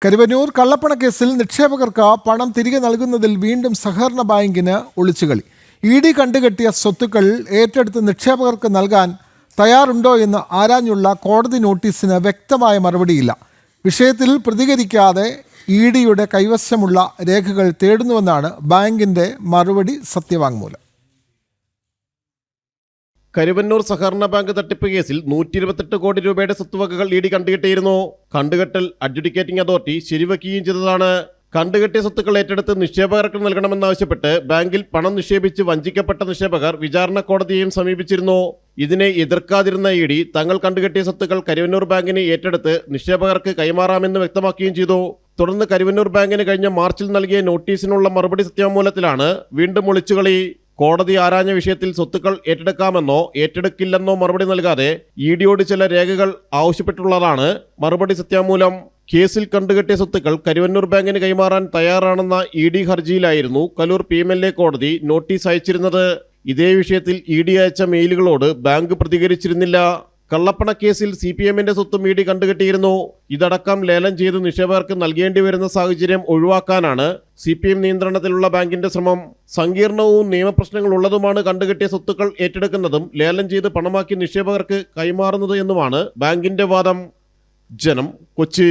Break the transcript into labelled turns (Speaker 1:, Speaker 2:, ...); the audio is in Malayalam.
Speaker 1: കരുവന്നൂർ കള്ളപ്പണക്കേസിൽ നിക്ഷേപകർക്ക് പണം തിരികെ നൽകുന്നതിൽ വീണ്ടും സഹകരണ ബാങ്കിന് ഒളിച്ചുകളി. ED കണ്ടുകെട്ടിയ സ്വത്തുക്കൾ ഏറ്റെടുത്ത് നിക്ഷേപകർക്ക് നൽകാൻ തയ്യാറുണ്ടോ എന്ന് ആരാഞ്ഞുള്ള കോടതി നോട്ടീസിന് വ്യക്തമായ മറുപടിയില്ല. വിഷയത്തിൽ പ്രതികരിക്കാതെ EDയുടെ കൈവശമുള്ള രേഖകൾ തേടുന്നുവെന്നാണ് ബാങ്കിന്റെ മറുപടി സത്യവാങ്മൂലം.
Speaker 2: കരുവന്നൂർ സഹകരണ ബാങ്ക് തട്ടിപ്പ് കേസിൽ 128 കോടി രൂപയുടെ സ്വത്തുവകകൾ ED കണ്ടുകെട്ടിയിരുന്നു. കണ്ടുകെട്ടൽ അഡ്ജുഡിക്കേറ്റിംഗ് അതോറിറ്റി ശരിവെക്കുകയും ചെയ്തതാണ്. കണ്ടുകെട്ടിയ സ്വത്തുക്കൾ ഏറ്റെടുത്ത് നിക്ഷേപകർക്ക് നൽകണമെന്നാവശ്യപ്പെട്ട് ബാങ്കിൽ പണം നിക്ഷേപിച്ച് വഞ്ചിക്കപ്പെട്ട നിക്ഷേപകർ വിചാരണ കോടതിയെയും സമീപിച്ചിരുന്നു. ഇതിനെ എതിർക്കാതിരുന്ന ED തങ്ങൾ കണ്ടുകെട്ടിയ സ്വത്തുക്കൾ കരുവന്നൂർ ബാങ്കിന് ഏറ്റെടുത്ത് നിക്ഷേപകർക്ക് കൈമാറാമെന്ന് വ്യക്തമാക്കുകയും ചെയ്തു. തുടർന്ന് കരുവന്നൂർ ബാങ്കിന് കഴിഞ്ഞ മാർച്ചിൽ നൽകിയ നോട്ടീസിനുള്ള മറുപടി സത്യവാങ്മൂലത്തിലാണ് വീണ്ടും ഒളിച്ചുകളി. കോടതി ആരാഞ്ഞ വിഷയത്തിൽ സ്വത്തുക്കൾ ഏറ്റെടുക്കാമെന്നോ ഏറ്റെടുക്കില്ലെന്നോ മറുപടി നൽകാതെ EDയോട് ചില രേഖകൾ ആവശ്യപ്പെട്ടുള്ളതാണ് മറുപടി സത്യവാങ്മൂലം. കേസിൽ കണ്ടുകെട്ടിയ സ്വത്തുക്കൾ കരുവന്നൂർ ബാങ്കിന് കൈമാറാൻ തയ്യാറാണെന്ന ED ഹർജിയിലായിരുന്നു കലൂർ PMLA കോടതി നോട്ടീസ് അയച്ചിരുന്നത്. ഇതേ വിഷയത്തിൽ ED അയച്ച മെയിലുകളോട് ബാങ്ക് പ്രതികരിച്ചിരുന്നില്ല. കള്ളപ്പണക്കേസിൽ CPMന്റെ സ്വത്തും ED കണ്ടുകെട്ടിയിരുന്നു. ഇതടക്കം ലേലം ചെയ്ത് നിക്ഷേപകർക്ക് നൽകേണ്ടി വരുന്ന സാഹചര്യം ഒഴിവാക്കാനാണ് CPM നിയന്ത്രണത്തിലുള്ള ബാങ്കിന്റെ ശ്രമം. സങ്കീർണവും നിയമപ്രശ്നങ്ങളുള്ളതുമാണ് കണ്ടുകെട്ടിയ സ്വത്തുക്കൾ ഏറ്റെടുക്കുന്നതും ലേലം ചെയ്ത് പണമാക്കി നിക്ഷേപകർക്ക് കൈമാറുന്നത് എന്നുമാണ് ബാങ്കിന്റെ വാദം. ജനം, കൊച്ചി.